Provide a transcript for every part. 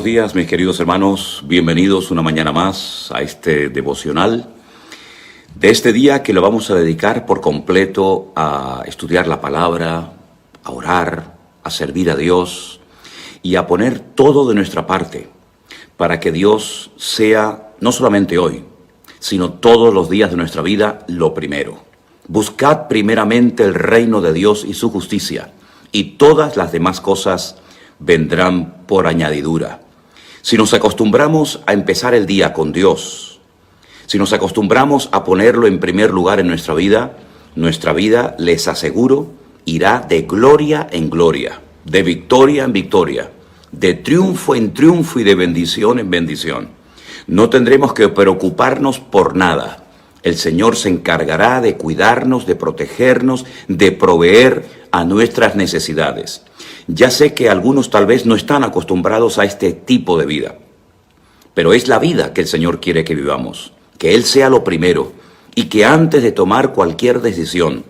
buenos días, mis queridos hermanos. Bienvenidos una mañana más a este devocional de este día que lo vamos a dedicar por completo a estudiar la palabra, a orar, a servir a Dios y a poner todo de nuestra parte para que Dios sea, no solamente hoy, sino todos los días de nuestra vida, lo primero. Buscad primeramente el reino de Dios y su justicia, y todas las demás cosas vendrán por añadidura. Si nos acostumbramos a empezar el día con Dios, si nos acostumbramos a ponerlo en primer lugar en nuestra vida, les aseguro, irá de gloria en gloria, de victoria en victoria, de triunfo en triunfo y de bendición en bendición. No tendremos que preocuparnos por nada. El Señor se encargará de cuidarnos, de protegernos, de proveer a nuestras necesidades. Ya sé que algunos tal vez no están acostumbrados a este tipo de vida, pero es la vida que el Señor quiere que vivamos, que Él sea lo primero y que antes de tomar cualquier decisión,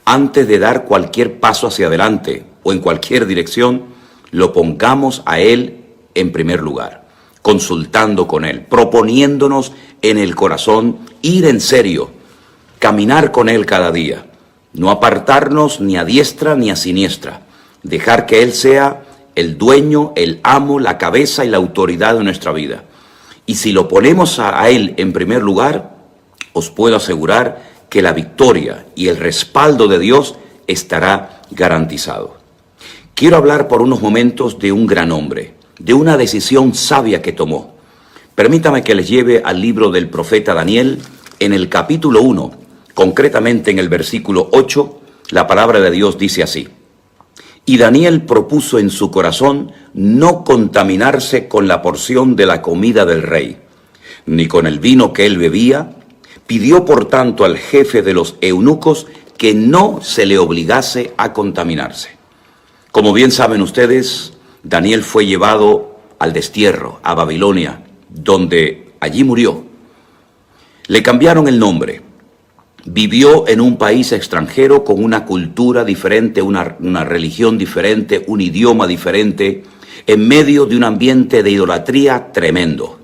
antes de dar cualquier paso hacia adelante o en cualquier dirección, lo pongamos a Él en primer lugar, consultando con Él, proponiéndonos en el corazón ir en serio, caminar con Él cada día, no apartarnos ni a diestra ni a siniestra. Dejar que Él sea el dueño, el amo, la cabeza y la autoridad de nuestra vida. Y si lo ponemos a Él en primer lugar, os puedo asegurar que la victoria y el respaldo de Dios estará garantizado. Quiero hablar por unos momentos de un gran hombre, de una decisión sabia que tomó. Permítame que les lleve al libro del profeta Daniel, en el capítulo 1, concretamente en el versículo 8, la palabra de Dios dice así: Y Daniel propuso en su corazón no contaminarse con la porción de la comida del rey, ni con el vino que él bebía. Pidió por tanto al jefe de los eunucos que no se le obligase a contaminarse. Como bien saben ustedes, Daniel fue llevado al destierro, a Babilonia, donde allí murió. Le cambiaron el nombre. Vivió en un país extranjero con una cultura diferente, una religión diferente, un idioma diferente, en medio de un ambiente de idolatría tremendo.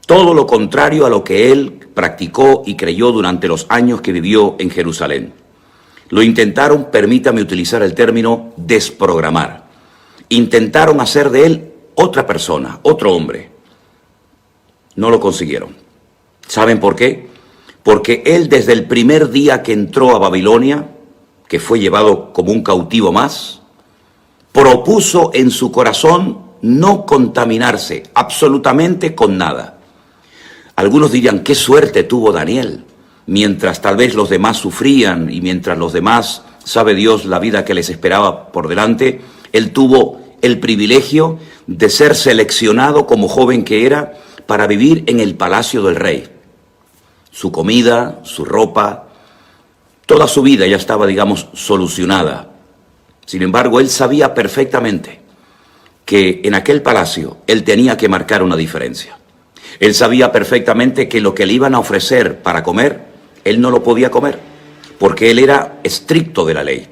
Todo lo contrario a lo que él practicó y creyó durante los años que vivió en Jerusalén. Lo intentaron, permítame utilizar el término, desprogramar. Intentaron hacer de él otra persona, otro hombre. No lo consiguieron. ¿Saben por qué? Porque él desde el primer día que entró a Babilonia, que fue llevado como un cautivo más, propuso en su corazón no contaminarse absolutamente con nada. Algunos dirían, qué suerte tuvo Daniel, mientras tal vez los demás sufrían y mientras los demás, sabe Dios la vida que les esperaba por delante, él tuvo el privilegio de ser seleccionado como joven que era para vivir en el palacio del rey. Su comida, su ropa, toda su vida ya estaba, solucionada. Sin embargo, él sabía perfectamente que en aquel palacio él tenía que marcar una diferencia. Él sabía perfectamente que lo que le iban a ofrecer para comer, él no lo podía comer, porque él era estricto de la ley.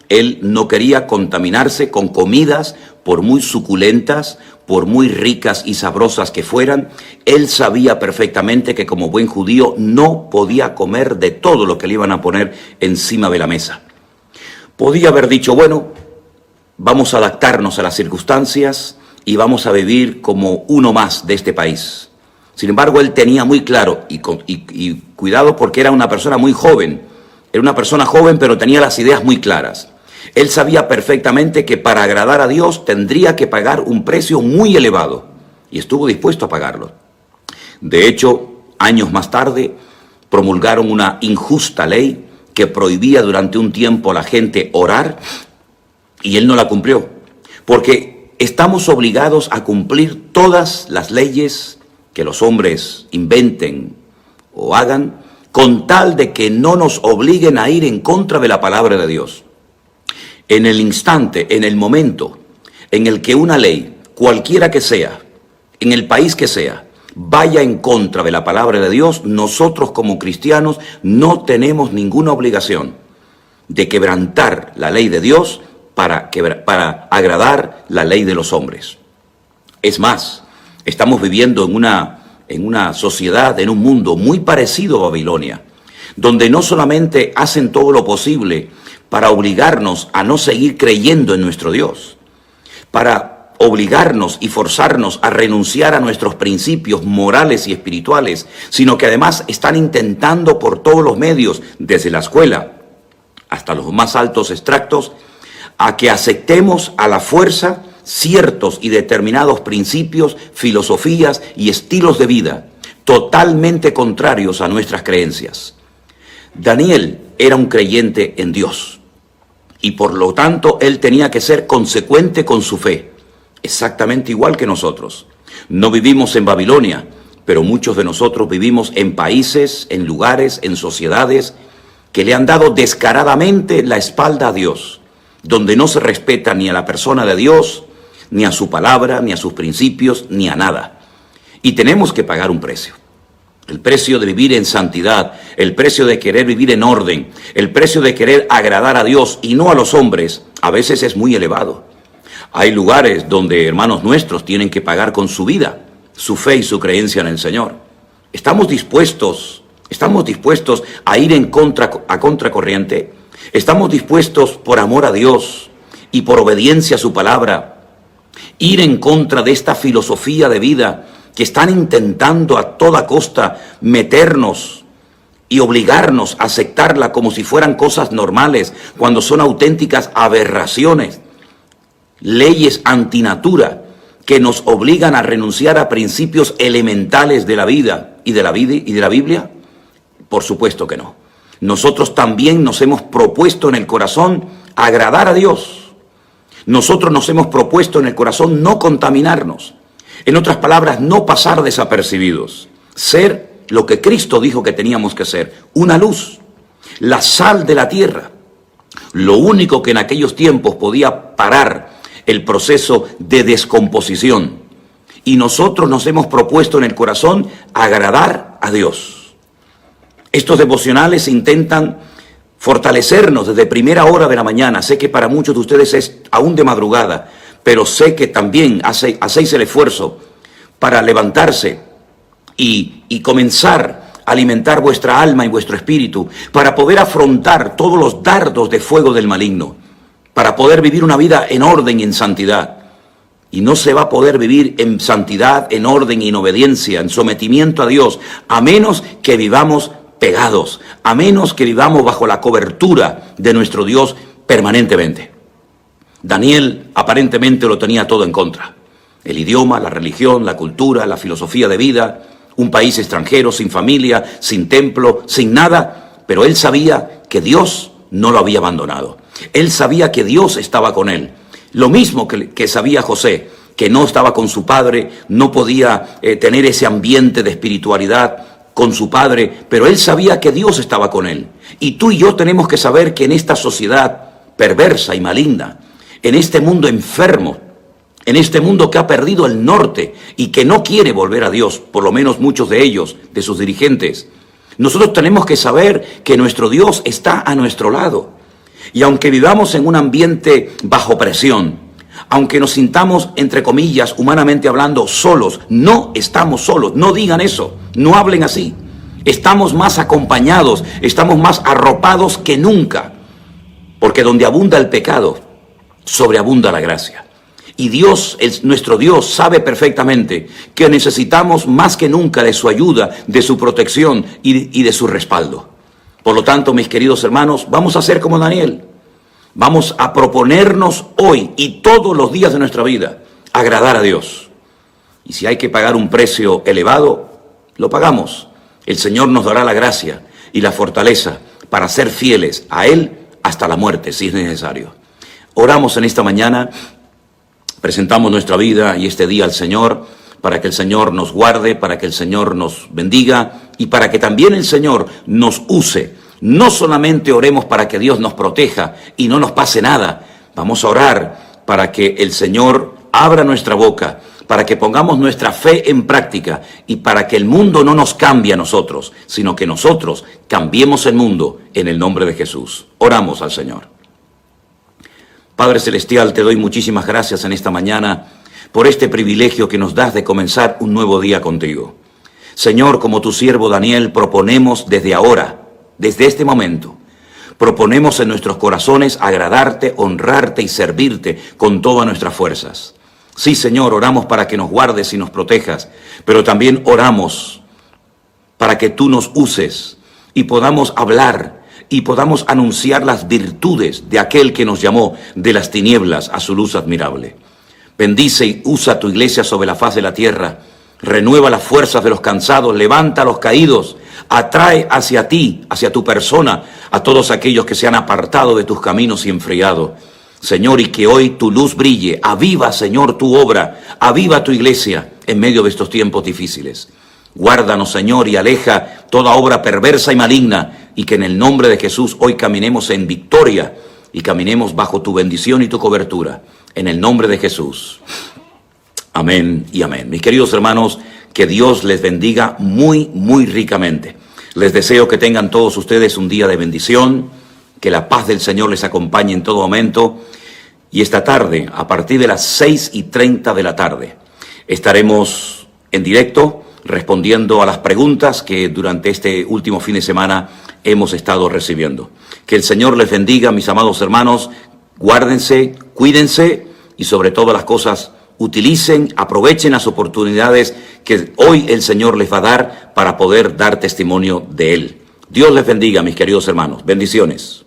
Él no quería contaminarse con comidas, por muy suculentas, por muy ricas y sabrosas que fueran. Él sabía perfectamente que como buen judío no podía comer de todo lo que le iban a poner encima de la mesa. Podía haber dicho, bueno, vamos a adaptarnos a las circunstancias y vamos a vivir como uno más de este país. Sin embargo, él tenía muy claro, y cuidado porque era una persona muy joven, era una persona joven pero tenía las ideas muy claras. Él sabía perfectamente que para agradar a Dios tendría que pagar un precio muy elevado y estuvo dispuesto a pagarlo. De hecho, años más tarde promulgaron una injusta ley que prohibía durante un tiempo a la gente orar y él no la cumplió, porque estamos obligados a cumplir todas las leyes que los hombres inventen o hagan con tal de que no nos obliguen a ir en contra de la palabra de Dios. En el instante, en el momento en el que una ley, cualquiera que sea, en el país que sea, vaya en contra de la palabra de Dios, nosotros como cristianos no tenemos ninguna obligación de quebrantar la ley de Dios para agradar la ley de los hombres. Es más, estamos viviendo en una sociedad, en un mundo muy parecido a Babilonia, donde no solamente hacen todo lo posible para obligarnos a no seguir creyendo en nuestro Dios, para obligarnos y forzarnos a renunciar a nuestros principios morales y espirituales, sino que además están intentando por todos los medios, desde la escuela hasta los más altos extractos, a que aceptemos a la fuerza ciertos y determinados principios, filosofías y estilos de vida totalmente contrarios a nuestras creencias. Daniel era un creyente en Dios y por lo tanto él tenía que ser consecuente con su fe, exactamente igual que nosotros. No vivimos en Babilonia, pero muchos de nosotros vivimos en países, en lugares, en sociedades que le han dado descaradamente la espalda a Dios, donde no se respeta ni a la persona de Dios, ni a su palabra, ni a sus principios, ni a nada. Y tenemos que pagar un precio. El precio de vivir en santidad, el precio de querer vivir en orden, el precio de querer agradar a Dios y no a los hombres, a veces es muy elevado. Hay lugares donde hermanos nuestros tienen que pagar con su vida, su fe y su creencia en el Señor. Estamos dispuestos a ir a contracorriente. Estamos dispuestos por amor a Dios y por obediencia a su palabra, ir en contra de esta filosofía de vida que están intentando a toda costa meternos y obligarnos a aceptarla como si fueran cosas normales, cuando son auténticas aberraciones, leyes antinatura que nos obligan a renunciar a principios elementales de la vida y de la Biblia. Por supuesto que no. Nosotros también nos hemos propuesto en el corazón agradar a Dios. Nosotros nos hemos propuesto en el corazón no contaminarnos. En otras palabras, no pasar desapercibidos. Ser lo que Cristo dijo que teníamos que ser. Una luz, la sal de la tierra. Lo único que en aquellos tiempos podía parar el proceso de descomposición. Y nosotros nos hemos propuesto en el corazón agradar a Dios. Estos devocionales intentan fortalecernos desde primera hora de la mañana. Sé que para muchos de ustedes es aún de madrugada, pero sé que también hacéis el esfuerzo para levantarse y comenzar a alimentar vuestra alma y vuestro espíritu, para poder afrontar todos los dardos de fuego del maligno, para poder vivir una vida en orden y en santidad. Y no se va a poder vivir en santidad, en orden y en obediencia, en sometimiento a Dios, a menos que vivamos pegados, a menos que vivamos bajo la cobertura de nuestro Dios permanentemente. Daniel aparentemente lo tenía todo en contra. El idioma, la religión, la cultura, la filosofía de vida, un país extranjero, sin familia, sin templo, sin nada, pero él sabía que Dios no lo había abandonado. Él sabía que Dios estaba con él. Lo mismo que sabía José, que no estaba con su padre, no podía tener ese ambiente de espiritualidad con su padre, pero él sabía que Dios estaba con él. Y tú y yo tenemos que saber que en esta sociedad perversa y maligna, en este mundo enfermo, en este mundo que ha perdido el norte y que no quiere volver a Dios, por lo menos muchos de ellos, de sus dirigentes, nosotros tenemos que saber que nuestro Dios está a nuestro lado. Y aunque vivamos en un ambiente bajo presión, aunque nos sintamos, entre comillas, humanamente hablando, solos, no estamos solos. No digan eso, no hablen así. Estamos más acompañados, estamos más arropados que nunca. Porque donde abunda el pecado, sobreabunda la gracia. Y Dios, nuestro Dios, sabe perfectamente que necesitamos más que nunca de su ayuda, de su protección y de su respaldo. Por lo tanto, mis queridos hermanos, vamos a ser como Daniel. Vamos a proponernos hoy y todos los días de nuestra vida agradar a Dios. Y si hay que pagar un precio elevado, lo pagamos. El Señor nos dará la gracia y la fortaleza para ser fieles a Él hasta la muerte, si es necesario. Oramos en esta mañana, presentamos nuestra vida y este día al Señor, para que el Señor nos guarde, para que el Señor nos bendiga y para que también el Señor nos use. No solamente oremos para que Dios nos proteja y no nos pase nada, vamos a orar para que el Señor abra nuestra boca, para que pongamos nuestra fe en práctica y para que el mundo no nos cambie a nosotros, sino que nosotros cambiemos el mundo en el nombre de Jesús. Oramos al Señor. Padre Celestial, te doy muchísimas gracias en esta mañana por este privilegio que nos das de comenzar un nuevo día contigo. Señor, como tu siervo Daniel, proponemos desde ahora, desde este momento, proponemos en nuestros corazones agradarte, honrarte y servirte con todas nuestras fuerzas. Sí, Señor, oramos para que nos guardes y nos protejas, pero también oramos para que tú nos uses y podamos hablar y podamos anunciar las virtudes de aquel que nos llamó de las tinieblas a su luz admirable. Bendice y usa tu iglesia sobre la faz de la tierra. Renueva las fuerzas de los cansados, levanta a los caídos, atrae hacia ti, hacia tu persona, a todos aquellos que se han apartado de tus caminos y enfriado. Señor, y que hoy tu luz brille. Aviva, Señor, tu obra, aviva tu iglesia en medio de estos tiempos difíciles. Guárdanos, Señor, y aleja toda obra perversa y maligna, y que en el nombre de Jesús hoy caminemos en victoria y caminemos bajo tu bendición y tu cobertura. En el nombre de Jesús. Amén y amén. Mis queridos hermanos, que Dios les bendiga muy, muy ricamente. Les deseo que tengan todos ustedes un día de bendición, que la paz del Señor les acompañe en todo momento. Y esta tarde, a partir de las 6:30 de la tarde, estaremos en directo respondiendo a las preguntas que durante este último fin de semana hemos estado recibiendo. Que el Señor les bendiga, mis amados hermanos. Guárdense, cuídense y sobre todas las cosas utilicen, aprovechen las oportunidades que hoy el Señor les va a dar para poder dar testimonio de Él. Dios les bendiga, mis queridos hermanos. Bendiciones.